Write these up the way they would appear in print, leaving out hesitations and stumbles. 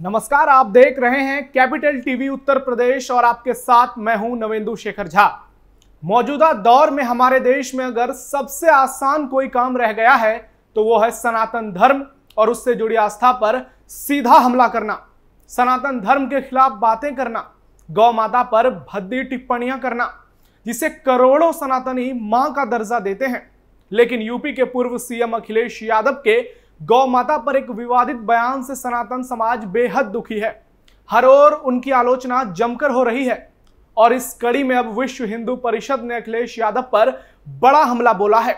नमस्कार, आप देख रहे हैं कैपिटल टीवी उत्तर प्रदेश और आपके साथ मैं हूं नवेंदु शेखर झा। मौजूदा दौर में हमारे देश में अगर सबसे आसान कोई काम रह गया है तो वो है सनातन धर्म और उससे जुड़ी आस्था पर सीधा हमला करना, सनातन धर्म के खिलाफ बातें करना, गौ माता पर भद्दी टिप्पणियां करना, जिसे करोड़ों सनातनी मां का दर्जा देते हैं। लेकिन यूपी के पूर्व सीएम अखिलेश यादव के गौ माता पर एक विवादित बयान से सनातन समाज बेहद दुखी है। हर ओर उनकी आलोचना जमकर हो रही है और इस कड़ी में अब विश्व हिंदू परिषद ने अखिलेश यादव पर बड़ा हमला बोला है।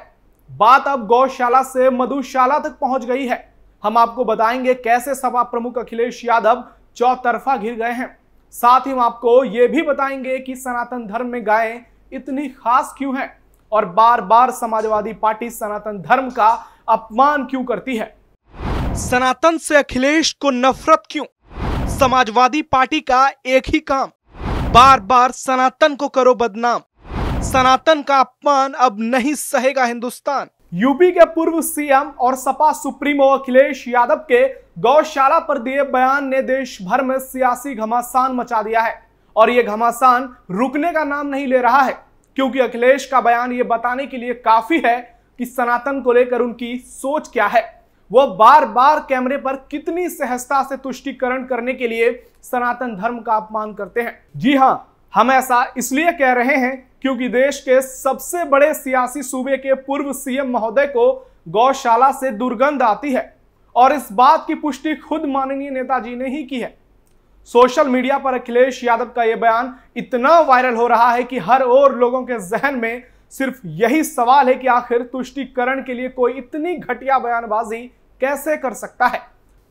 बात अब गौशाला से मधुशाला तक पहुंच गई है। हम आपको बताएंगे कैसे सपा प्रमुख अखिलेश यादव चौतरफा घिर गए हैं। साथ ही हम आपको यह भी बताएंगे कि सनातन धर्म में गायें इतनी खास क्यों हैं और बार बार समाजवादी पार्टी सनातन धर्म का अपमान क्यों करती है। सनातन से अखिलेश को नफरत क्यों? समाजवादी पार्टी का एक ही काम, बार बार सनातन को करो बदनाम। सनातन का अपमान अब नहीं सहेगा हिंदुस्तान। यूपी के पूर्व सीएम और सपा सुप्रीमो अखिलेश यादव के गौशाला पर दिए बयान ने देश भर में सियासी घमासान मचा दिया है और यह घमासान रुकने का नाम नहीं ले रहा है, क्योंकि अखिलेश का बयान यह बताने के लिए काफी है कि सनातन को लेकर उनकी सोच क्या है। वो बार बार कैमरे पर कितनी सहजता से तुष्टीकरण करने के लिए सनातन धर्म का अपमान करते हैं। जी हां, हम ऐसा इसलिए कह रहे हैं क्योंकि देश के सबसे बड़े सियासी सूबे के पूर्व सीएम महोदय को गौशाला से दुर्गंध आती है और इस बात की पुष्टि खुद माननीय नेताजी ने ही की है। सोशल मीडिया पर अखिलेश यादव का यह बयान इतना वायरल हो रहा है कि हर ओर लोगों के जहन में सिर्फ यही सवाल है कि आखिर तुष्टीकरण के लिए कोई इतनी घटिया बयानबाजी कैसे कर सकता है,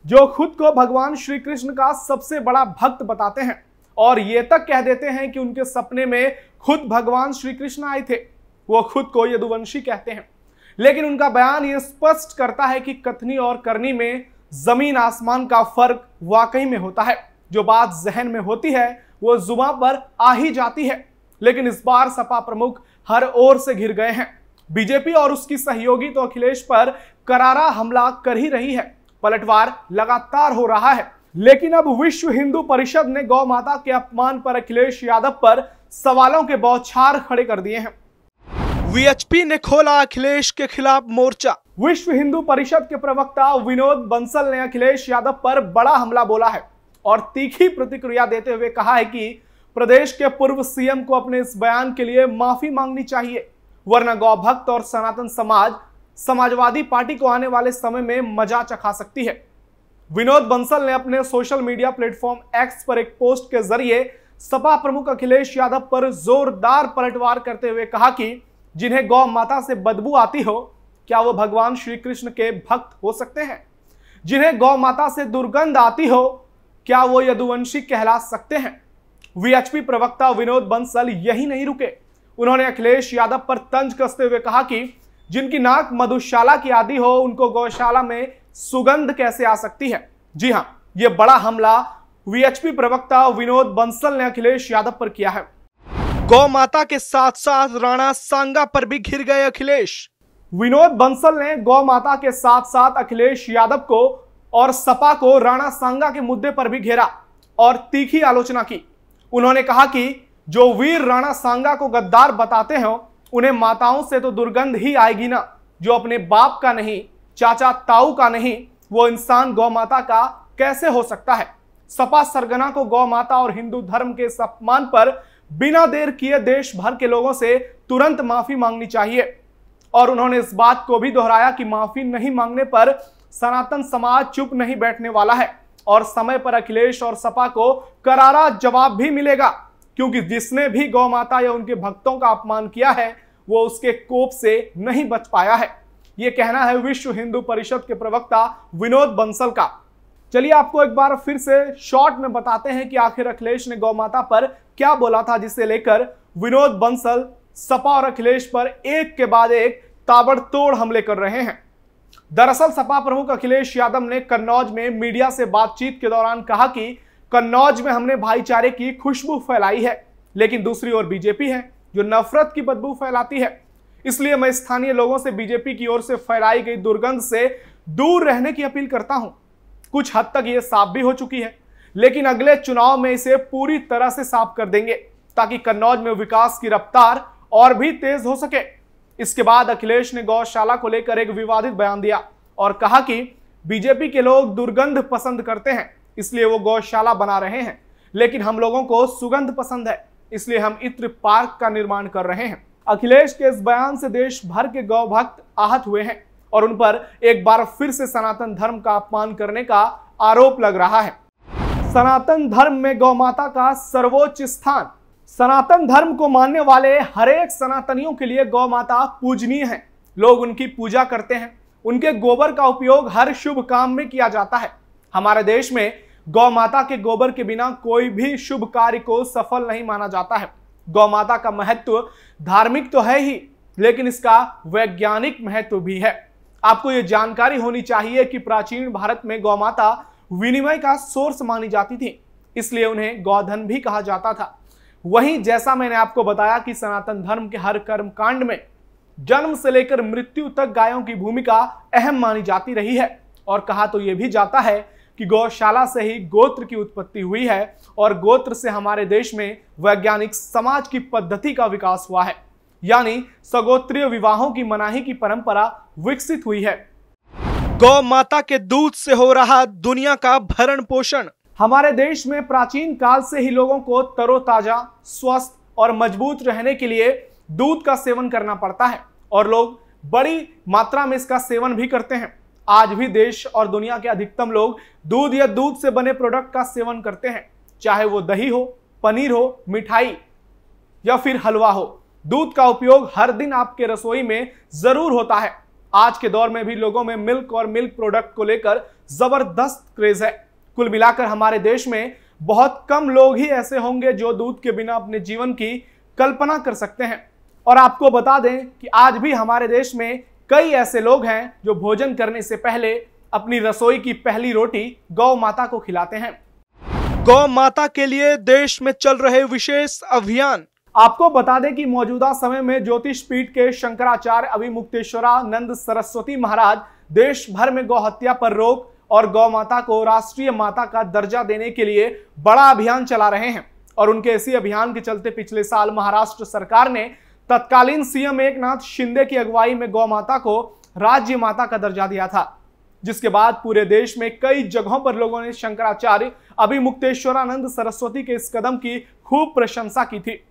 जो खुद को भगवान श्री कृष्ण का सबसे बड़ा भक्त बताते हैं और ये तक कह देते हैं कि उनके सपने में खुद भगवान श्री कृष्ण आए थे। वो खुद को यदुवंशी कहते हैं, लेकिन उनका बयान ये स्पष्ट करता है कि कथनी और करनी में जमीन आसमान का फर्क वाकई में होता है। जो बात जहन में होती है वो जुबान पर आ ही जाती है। लेकिन इस बार सपा प्रमुख हर ओर से घिर गए हैं। बीजेपी और उसकी सहयोगी तो अखिलेश पर करारा हमला कर ही रही है, पलटवार लगातार हो रहा है। लेकिन अब विश्व हिंदू परिषद ने गौ माता के अपमान पर अखिलेश यादव पर सवालों के बौछार खड़े कर दिए हैं। वीएचपी ने खोला अखिलेश के खिलाफ मोर्चा। विश्व हिंदू परिषद के प्रवक्ता विनोद बंसल ने अखिलेश यादव पर बड़ा हमला बोला है और तीखी प्रतिक्रिया देते हुए कहा है कि प्रदेश के पूर्व सीएम को अपने इस बयान के लिए माफी मांगनी चाहिए, वरना गौ भक्त और सनातन समाज समाजवादी पार्टी को आने वाले समय में मजा चखा सकती है। विनोद बंसल ने अपने सोशल मीडिया प्लेटफॉर्म एक्स पर एक पोस्ट के जरिए सपा प्रमुख अखिलेश यादव पर जोरदार पलटवार करते हुए कहा कि जिन्हें गौ माता से बदबू आती हो, क्या वो भगवान श्री कृष्ण के भक्त हो सकते हैं? जिन्हें गौ माता से दुर्गंध आती हो, क्या वो यदुवंशी कहला सकते हैं? वीएचपी प्रवक्ता विनोद बंसल यही नहीं रुके। उन्होंने अखिलेश यादव पर तंज कसते हुए कहा कि जिनकी नाक मधुशाला की आदि हो, उनको गौशाला में सुगंध कैसे आ सकती है। जी हां, यह बड़ा हमला वीएचपी प्रवक्ता विनोद बंसल ने अखिलेश यादव पर किया है। गौ माता के साथ साथ राणा सांगा पर भी घिर गए अखिलेश। विनोद बंसल ने गौ माता के साथ साथ अखिलेश यादव को और सपा को राणा सांगा के मुद्दे पर भी घेरा और तीखी आलोचना की। उन्होंने कहा कि जो वीर राणा सांगा को गद्दार बताते हो, उन्हें माताओं से तो दुर्गंध ही आएगी ना। जो अपने बाप का नहीं, चाचा ताऊ का नहीं, वो इंसान गौ माता का कैसे हो सकता है। सपा सरगना को गौ माता और हिंदू धर्म के इस अपमान पर बिना देर किए देश भर के लोगों से तुरंत माफी मांगनी चाहिए। और उन्होंने इस बात को भी दोहराया कि माफी नहीं मांगने पर सनातन समाज चुप नहीं बैठने वाला है और समय पर अखिलेश और सपा को करारा जवाब भी मिलेगा, क्योंकि जिसने भी गौ माता या उनके भक्तों का अपमान किया है वो उसके कोप से नहीं बच पाया है। ये कहना है विश्व हिंदू परिषद के प्रवक्ता विनोद बंसल का। चलिए आपको एक बार फिर से शॉर्ट में बताते हैं कि आखिर अखिलेश ने गौ माता पर क्या बोला था, जिसे लेकर विनोद बंसल सपा और अखिलेश पर एक के बाद एक ताबड़तोड़ हमले कर रहे हैं। दरअसल सपा प्रमुख अखिलेश यादव ने कन्नौज में मीडिया से बातचीत के दौरान कहा कि कन्नौज में हमने भाईचारे की खुशबू फैलाई है, लेकिन दूसरी ओर बीजेपी है जो नफरत की बदबू फैलाती है। इसलिए मैं स्थानीय लोगों से बीजेपी की ओर से फैलाई गई दुर्गंध से दूर रहने की अपील करता हूं। कुछ हद तक यह साफ भी हो चुकी है लेकिन अगले चुनाव में इसे पूरी तरह से साफ कर देंगे ताकि कन्नौज में विकास की रफ्तार और भी तेज हो सके। इसके बाद अखिलेश ने गौशाला को लेकर एक विवादित बयान दिया और कहा कि बीजेपी के लोग दुर्गंध पसंद करते हैं, इसलिए वो गौशाला बना रहे हैं, लेकिन हम लोगों को सुगंध पसंद है, इसलिए हम इत्र पार्क का निर्माण कर रहे हैं। अखिलेश के इस बयान से देश भर के गौ भक्त आहत हुए हैं और उन पर एक बार फिर से सनातन धर्म का अपमान करने का आरोप लग रहा है। सनातन धर्म में गौ माता का सर्वोच्च स्थान। सनातन धर्म को मानने वाले हर एक सनातनियों के लिए गौ माता पूजनीय है। लोग उनकी पूजा करते हैं, उनके गोबर का उपयोग हर शुभ काम में किया जाता है। हमारे देश में गौ माता के गोबर के बिना कोई भी शुभ कार्य को सफल नहीं माना जाता है। गौ माता का महत्व धार्मिक तो है ही, लेकिन इसका वैज्ञानिक महत्व भी है। आपको यह जानकारी होनी चाहिए कि प्राचीन भारत में गौ माता विनिमय का सोर्स मानी जाती थी, इसलिए उन्हें गौधन भी कहा जाता था। वहीं जैसा मैंने आपको बताया कि सनातन धर्म के हर कर्म कांड में जन्म से लेकर मृत्यु तक गायों की भूमिका अहम मानी जाती रही है और कहा तो यह भी जाता है कि गौशाला से ही गोत्र की उत्पत्ति हुई है और गोत्र से हमारे देश में वैज्ञानिक समाज की पद्धति का विकास हुआ है, यानी सगोत्रीय विवाहों की मनाही की परंपरा विकसित हुई है। गौ माता के दूध से हो रहा दुनिया का भरण पोषण। हमारे देश में प्राचीन काल से ही लोगों को तरोताजा, स्वस्थ और मजबूत रहने के लिए दूध का सेवन करना पड़ता है और लोग बड़ी मात्रा में इसका सेवन भी करते हैं। आज भी देश और दुनिया के अधिकतम लोग दूध या दूध से बने प्रोडक्ट का सेवन करते हैं, चाहे वो दही हो, पनीर हो, मिठाई या फिर हलवा हो। दूध का उपयोग हर दिन आपके रसोई में जरूर होता है। आज के दौर में भी लोगों में मिल्क और मिल्क प्रोडक्ट को लेकर जबरदस्त क्रेज है। कुल मिलाकर हमारे देश में बहुत कम लोग ही ऐसे होंगे जो दूध के बिना अपने जीवन की कल्पना कर सकते हैं। और आपको बता दें कि आज भी हमारे देश में कई ऐसे लोग हैं जो भोजन करने से पहले अपनी रसोई की पहली रोटी गौ माता को खिलाते हैं। गौ माता के लिए देश में चल रहे विशेष अभियान। आपको बता दें कि मौजूदा समय में ज्योतिष पीठ के शंकराचार्य अभिमुक्तेश्वरानंद सरस्वती महाराज देश भर में गौ हत्या पर रोक और गौ माता को राष्ट्रीय माता का दर्जा देने के लिए बड़ा अभियान चला रहे हैं। और उनके इसी अभियान के चलते पिछले साल महाराष्ट्र सरकार ने तत्कालीन सीएम एकनाथ शिंदे की अगुवाई में गौ माता को राज्य माता का दर्जा दिया था, जिसके बाद पूरे देश में कई जगहों पर लोगों ने शंकराचार्य अभिमुक्तेश्वरानंद सरस्वती के इस कदम की खूब प्रशंसा की थी।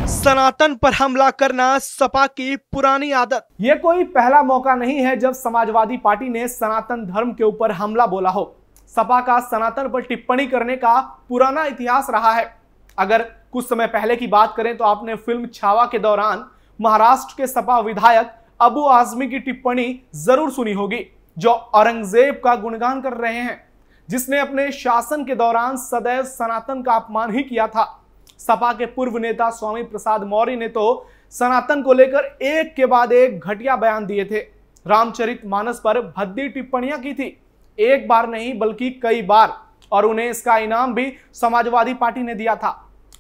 सनातन पर हमला करना सपा की पुरानी आदत। यह कोई पहला मौका नहीं है जब समाजवादी पार्टी ने सनातन धर्म के ऊपर हमला बोला हो। सपा का सनातन पर टिप्पणी करने का पुराना इतिहास रहा है। अगर कुछ समय पहले की बात करें तो आपने फिल्म छावा के दौरान महाराष्ट्र के सपा विधायक अबू आजमी की टिप्पणी जरूर सुनी होगी, जो औरंगजेब का गुणगान कर रहे हैं, जिसने अपने शासन के दौरान सदैव सनातन का अपमान ही किया था। सपा के पूर्व नेता स्वामी प्रसाद मौर्य ने तो सनातन को लेकर एक के बाद एक घटिया बयान दिए थे। रामचरितमानस पर भद्दी टिप्पणियां की थी, एक बार नहीं बल्कि कई बार, और उन्हें इसका इनाम भी समाजवादी पार्टी ने दिया था।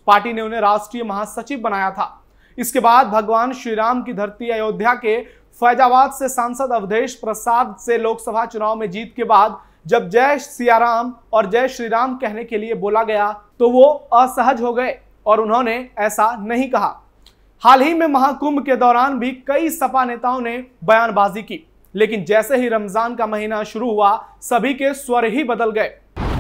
पार्टी ने उन्हें राष्ट्रीय महासचिव बनाया था। इसके बाद भगवान श्री राम की धरती अयोध्या के फैजाबाद से सांसद अवधेश प्रसाद से लोकसभा चुनाव में जीत के बाद जब जय सिया राम और जय श्री राम कहने के लिए बोला गया तो वो असहज हो गए और उन्होंने ऐसा नहीं कहा। हाल ही में महाकुंभ के दौरान भी कई सपा नेताओं ने बयानबाजी की, लेकिन जैसे ही रमजान का महीना शुरू हुआ सभी के स्वर ही बदल गए।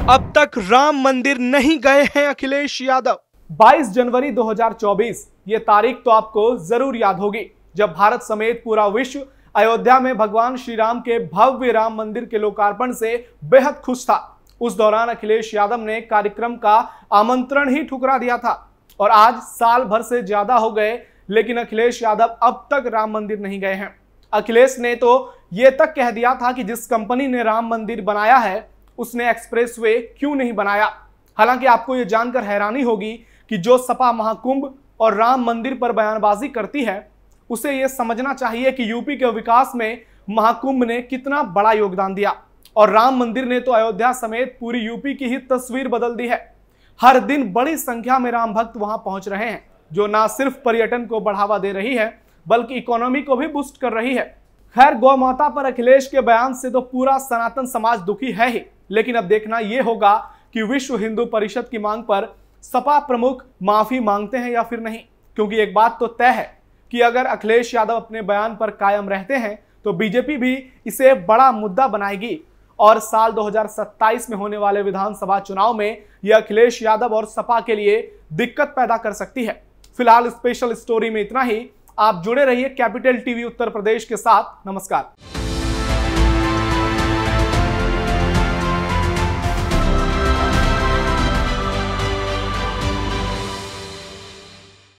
अब तक राम मंदिर नहीं गए हैं अखिलेश यादव। 22 जनवरी 2024, ये तारीख तो आपको जरूर याद होगी, जब भारत समेत पूरा विश्व अयोध्या में भगवान श्री राम के भव्य राम मंदिर के लोकार्पण से बेहद खुश था। उस दौरान अखिलेश यादव ने कार्यक्रम का आमंत्रण ही ठुकरा दिया था और आज साल भर से ज्यादा हो गए, लेकिन अखिलेश यादव अब तक राम मंदिर नहीं गए हैं। अखिलेश ने तो ये तक कह दिया था कि जिस कंपनी ने राम मंदिर बनाया है उसने एक्सप्रेसवे क्यों नहीं बनाया। हालांकि आपको ये जानकर हैरानी होगी कि जो सपा महाकुंभ और राम मंदिर पर बयानबाजी करती है उसे ये समझना चाहिए कि यूपी के विकास में महाकुंभ ने कितना बड़ा योगदान दिया और राम मंदिर ने तो अयोध्या समेत पूरी यूपी की ही तस्वीर बदल दी है। हर दिन बड़ी संख्या में राम भक्त वहां पहुंच रहे हैं, जो ना सिर्फ पर्यटन को बढ़ावा दे रही है बल्कि इकोनॉमी को भी बूस्ट कर रही है। खैर, गौ माता पर अखिलेश के बयान से तो पूरा सनातन समाज दुखी है ही, लेकिन अब देखना यह होगा कि विश्व हिंदू परिषद की मांग पर सपा प्रमुख माफी मांगते हैं या फिर नहीं, क्योंकि एक बात तो तय है कि अगर अखिलेश यादव अपने बयान पर कायम रहते हैं तो बीजेपी भी इसे बड़ा मुद्दा बनाएगी और साल 2027 में होने वाले विधानसभा चुनाव में यह अखिलेश यादव और सपा के लिए दिक्कत पैदा कर सकती है। फिलहाल स्पेशल स्टोरी में इतना ही। आप जुड़े रहिए कैपिटल टीवी उत्तर प्रदेश के साथ। नमस्कार।